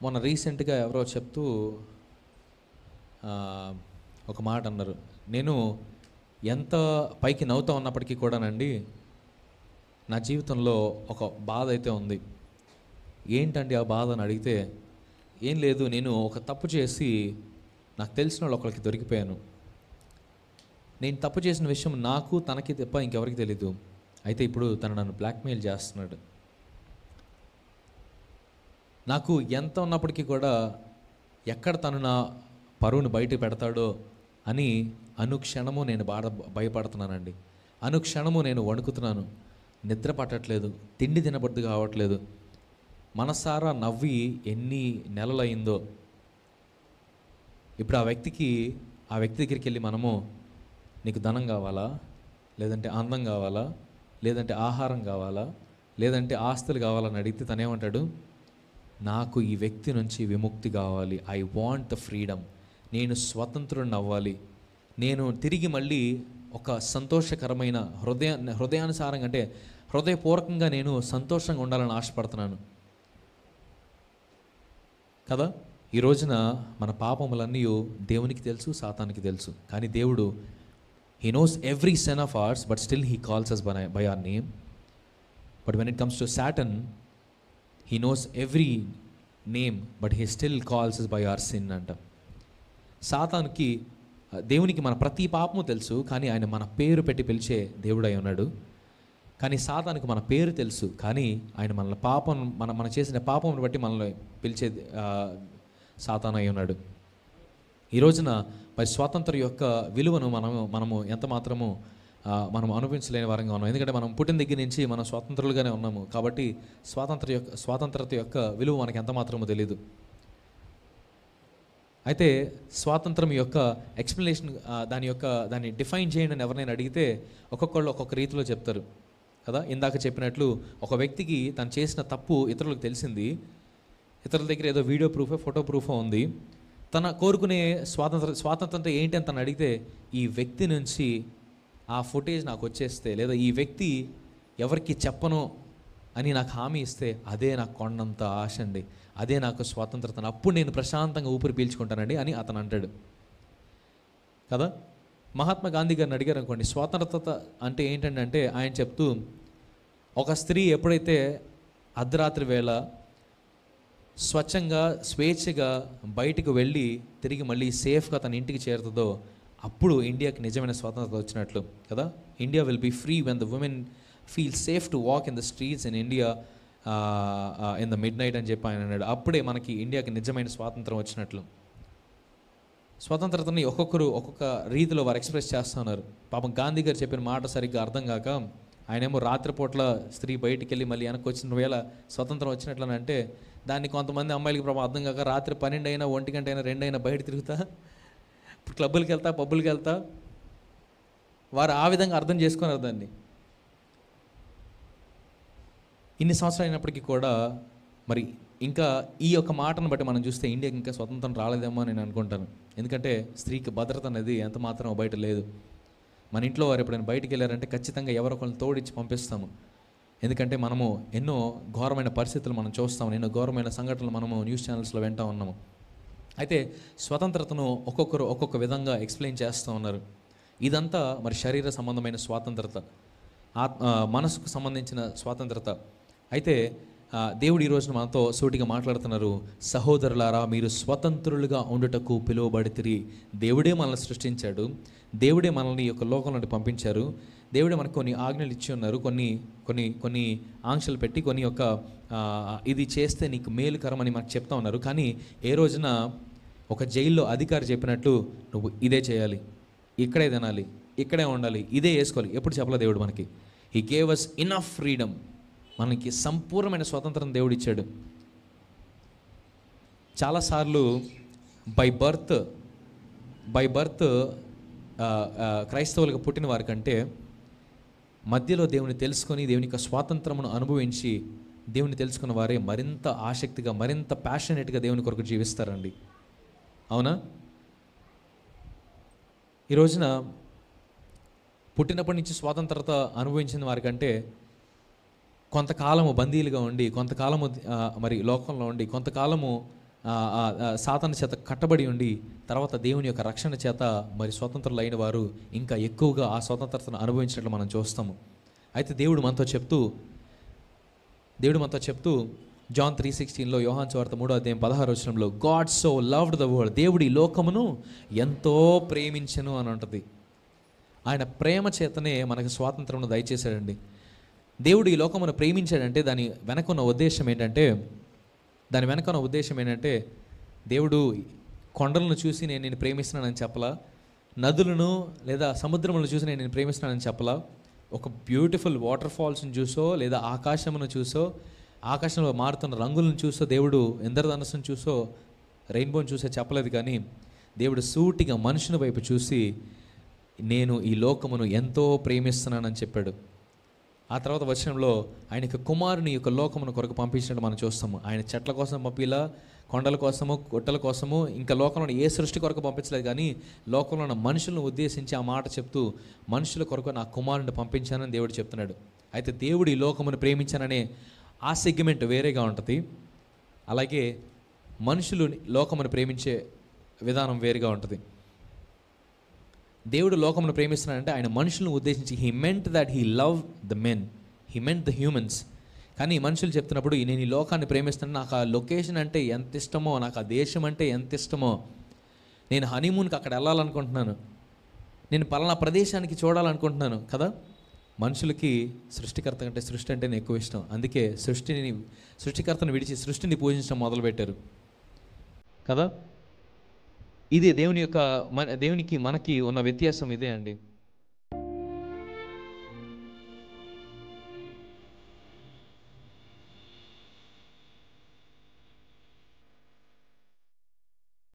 మొన్న రీసెంట్గా ఎవరో చెప్తూ ఆ, ఒక మాట అన్నారు. నేను ఎంత పైకి నవ్వుతా ఉన్నప్పటికీ కూడానండి, నా జీవితంలో ఒక బాధ అయితే ఉంది. ఏంటండి ఆ బాధ అని అడిగితే, ఏం లేదు, నేను ఒక తప్పు చేసి నాకు తెలిసిన వాళ్ళు ఒకరికి దొరికిపోయాను. నేను తప్పు చేసిన విషయం నాకు తనకి తప్ప ఇంకెవరికి తెలీదు. అయితే ఇప్పుడు తను నన్ను బ్లాక్మెయిల్ చేస్తున్నాడు. నాకు ఎంత ఉన్నప్పటికీ కూడా ఎక్కడ తను నా పరువును బయట పెడతాడో అని అనుక్షణము నేను భయపడుతున్నానండి. అనుక్షణము నేను వణుకుతున్నాను. నిద్ర పట్టట్లేదు, తిండి తినబద్దు కావట్లేదు. మనసారా నవ్వి ఎన్ని నెలలైందో. ఇప్పుడు ఆ వ్యక్తి దగ్గరికి వెళ్ళి మనము, నీకు ధనం కావాలా, లేదంటే అందం కావాలా, లేదంటే ఆహారం కావాలా, లేదంటే ఆస్తులు కావాలని అడిగితే తనేమంటాడు, నాకు ఈ వ్యక్తి నుంచి విముక్తి కావాలి. I want the freedom. నేను స్వతంత్రుడిని అవ్వాలి. నేను తిరిగి మళ్ళీ ఒక సంతోషకరమైన హృదయానుసారంగా, అంటే హృదయపూర్వకంగా నేను సంతోషంగా ఉండాలని ఆశపడుతున్నాను కదా. ఈ రోజున మన పాపములన్నీ దేవునికి తెలుసు, సాతానికి తెలుసు. కానీ దేవుడు, he knows every sin of ours, but still he calls us by our name. But when it comes to Satan, he knows every name, but he still calls us by our sin అంట. సాతానుకి, దేవునికి మన ప్రతి పాపము తెలుసు, కానీ ఆయన మన పేరు పెట్టి పిలిచే దేవుడై ఉన్నాడు. కానీ సాతానుకి మన పేరు తెలుసు, కానీ ఆయన మన పాపం, మన చేసిన పాపమును బట్టి మనల్ని పిలిచే సాతాను అయి ఉన్నాడు. ఈ రోజున మరి స్వాతంత్ర యొక్క విలువను మనము ఎంత మాత్రము మనం అనుభవించలేని వారంగా ఉన్నాం. ఎందుకంటే మనం పుట్టిన దగ్గర నుంచి మనం స్వాతంత్రులుగానే ఉన్నాము. కాబట్టి స్వాతంత్రత యొక్క విలువ మనకి ఎంత మాత్రమో తెలియదు. అయితే స్వాతంత్రం యొక్క ఎక్స్ప్లెనేషన్, దాన్ని డిఫైన్ చేయండి అని ఎవరినైనా అడిగితే ఒక్కొక్కళ్ళు ఒక్కొక్క రీతిలో చెప్తారు కదా. ఇందాక చెప్పినట్లు, ఒక వ్యక్తికి తను చేసిన తప్పు ఇతరులకు తెలిసింది, ఇతరుల దగ్గర ఏదో వీడియో ప్రూఫో ఫోటో ప్రూఫో ఉంది. తన కోరుకునే స్వాతంత్రంతో ఏంటి అని తను అడిగితే, ఈ వ్యక్తి నుంచి ఆ ఫుటేజ్ నాకు వచ్చేస్తే, లేదా ఈ వ్యక్తి ఎవరికి చెప్పను అని నాకు హామీ ఇస్తే, అదే నాకు కొండంత ఆశ అండి, అదే నాకు స్వాతంత్రత, అప్పుడు నేను ప్రశాంతంగా ఊపిరి పీల్చుకుంటానండి అని అతను అంటాడు కదా. మహాత్మా గాంధీ గారిని అడిగారు అనుకోండి, స్వాతంత్రత అంటే ఏంటంటే ఆయన చెప్తూ, ఒక స్త్రీ ఎప్పుడైతే అర్ధరాత్రి వేళ స్వచ్ఛంగా స్వేచ్ఛగా బయటకు వెళ్ళి తిరిగి మళ్ళీ సేఫ్గా తన ఇంటికి చేరుతుందో, అప్పుడు ఇండియాకి నిజమైన స్వాతంత్రత వచ్చినట్లు కదా. India will be free when the women feel safe to walk in the streets in India in the mid night అని చెప్పి ఆయన అన్నాడు. అప్పుడే మనకి ఇండియాకి నిజమైన స్వాతంత్రం వచ్చినట్లు. స్వతంత్రతని ఒక్కొక్క రీతిలో వారు ఎక్స్ప్రెస్ చేస్తూ ఉన్నారు. పాపం గాంధీ గారు చెప్పిన మాట సరిగ్గా అర్థం కాక, ఆయనేమో రాత్రిపూట్ల స్త్రీ బయటికి వెళ్ళి మళ్ళీ వెనక్కి వచ్చిన వేళ స్వతంత్రం వచ్చినట్లని అంటే, దాన్ని కొంతమంది అమ్మాయిలకి పాపం అర్థం కాక రాత్రి 12 అయినా 1 గంట అయినా 2 అయినా బయట తిరుగుతా, క్లబ్బులకి వెళ్తా, పబ్బులకి వెళ్తా, వారు ఆ విధంగా అర్థం చేసుకున్నారు దాన్ని. ఇన్ని సంవత్సరాలు అయినప్పటికీ కూడా మరి ఇంకా ఈ యొక్క మాటను బట్టి మనం చూస్తే ఇండియాకి ఇంకా స్వతంత్రం రాలేదేమో అని నేను అనుకుంటాను. ఎందుకంటే స్త్రీకి భద్రత అనేది ఎంత మాత్రం బయట లేదు. మన ఇంట్లో వారు ఎప్పుడైనా బయటికి వెళ్ళారంటే ఖచ్చితంగా ఎవరో ఒకరిని తోడిచ్చి పంపిస్తాము. ఎందుకంటే మనము ఎన్నో ఘోరమైన పరిస్థితులు మనం చూస్తాము, ఎన్నో ఘోరమైన సంఘటనలు మనము న్యూస్ ఛానల్స్లో వింటూ ఉన్నాము. అయితే స్వతంత్రతను ఒక్కొక్కరు ఒక్కొక్క విధంగా ఎక్స్ప్లెయిన్ చేస్తూ ఉన్నారు. ఇదంతా మరి శరీర సంబంధమైన స్వాతంత్రత, మనసుకు సంబంధించిన స్వాతంత్రత. అయితే దేవుడు ఈ రోజున మనతో సూటిగా మాట్లాడుతున్నారు. సహోదరులారా, మీరు స్వతంత్రులుగా ఉండుటకు పిలువబడితిరి. దేవుడే మనల్ని సృష్టించాడు, దేవుడే మనల్ని ఈ యొక్క లోకం నుండి పంపించారు, దేవుడే మనకు కొన్ని ఆజ్ఞలు ఇచ్చి ఉన్నారు, కొన్ని ఆంక్షలు పెట్టి, కొన్ని యొక్క ఇది చేస్తే నీకు మేలుకరమని మనకు చెప్తా ఉన్నారు. కానీ ఏ రోజున ఒక జైల్లో అధికారి చెప్పినట్లు నువ్వు ఇదే చేయాలి, ఇక్కడే తినాలి, ఇక్కడే ఉండాలి, ఇదే వేసుకోవాలి ఎప్పుడు చెప్పలే దేవుడు మనకి. He gave us enough freedom. మనకి సంపూర్ణమైన స్వాతంత్రం దేవుడు ఇచ్చాడు. చాలాసార్లు బై బర్త్ క్రైస్తవులకు పుట్టిన వారి కంటే మధ్యలో దేవుని తెలుసుకొని దేవుని యొక్క స్వాతంత్రమును అనుభవించి దేవుని తెలుసుకున్న వారే మరింత ఆసక్తిగా, మరింత ప్యాషనేట్గా దేవుని కొరకు జీవిస్తారండి. అవునా? ఈ రోజున పుట్టినప్పటి నుంచి స్వాతంత్రత అనుభవించిన వారికంటే కొంతకాలము బందీలుగా ఉండి, కొంతకాలము మరి లోకంలో ఉండి, కొంతకాలము సాతాను చేత కట్టబడి ఉండి తర్వాత దేవుని యొక్క రక్షణ చేత మరి స్వతంత్రులైన వారు ఇంకా ఎక్కువగా ఆ స్వతంత్రతను అనుభవించినట్లు మనం చూస్తాము. అయితే దేవుడు మనతో చెప్తూ జాన్ 3:16 యోహాను సువార్త 3:16 God so loved the world, దేవుడు ఈ లోకమును ఎంతో ప్రేమించెను అని ఉంటుంది. ఆయన ప్రేమ చేతనే మనకు స్వాతంత్రమును దయచేశాడండి. దేవుడు ఈ లోకమును ప్రేమించాడంటే దాని వెనక ఉన్న ఉద్దేశం ఏంటంటే దేవుడు కొండలను చూసి నేను నిన్ను ప్రేమిస్తున్నానని చెప్పలా, నదులను లేదా సముద్రములను చూసి నేను నిన్ను ప్రేమిస్తున్నానని చెప్పలా, ఒక బ్యూటిఫుల్ వాటర్ ఫాల్స్ని చూసో లేదా ఆకాశమును చూసో, ఆకాశంలో మారుతున్న రంగులను చూసో, దేవుడు ఇంద్రధనుస్సును చూసో, రెయిన్బోని చూసో చెప్పలేదు. కానీ దేవుడు సూటిగా మనుషుని వైపు చూసి నేను ఈ లోకమును ఎంతో ప్రేమిస్తున్నానని చెప్పాడు. ఆ తర్వాత వచనంలో ఆయనకి కుమారుని యొక్క లోకమును కొరకు పంపించినట్టు మనం చూస్తాము. ఆయన చెట్ల కోసం పంపిలా, కొండల కోసము, గుట్టల కోసము, ఇంకా లోకంలో ఏ సృష్టి కొరకు పంపించలేదు. కానీ లోకంలో ఉన్న మనుషులను ఉద్దేశించి ఆ మాట చెప్తూ మనుషుల కొరకు నా కుమారుని పంపించానని దేవుడు చెప్తున్నాడు. అయితే దేవుడు ఈ లోకమును ప్రేమించాననే ఆ సెగ్మెంట్ వేరేగా ఉంటుంది. అలాగే మనుషులు లోకమును ప్రేమించే విధానం వేరుగా ఉంటుంది. దేవుడు లోకమును ప్రేమిస్తున్నాడంటే ఆయన మనుషులను ఉద్దేశించి he meant that he love the men, he meant the humans. కానీ మనుషులు చెప్తున్నప్పుడు నేను ఈ లోకాన్ని ప్రేమిస్తున్నాను, నాకు ఆ లొకేషన్ అంటే ఎంత ఇష్టమో, నాకు ఆ దేశం అంటే ఎంత ఇష్టమో, నేను హనీమూన్కి అక్కడ వెళ్ళాలనుకుంటున్నాను, నేను పలానా ప్రదేశానికి చూడాలనుకుంటున్నాను కదా. మనుషులకి సృష్టికర్త కంటే సృష్టి అంటేనే ఎక్కువ ఇష్టం. అందుకే సృష్టికర్తను విడిచి సృష్టిని పూజించడం మొదలుపెట్టారు కదా. ఇదే దేవునికి మనకి ఉన్న వ్యత్యాసం ఇదే అండి.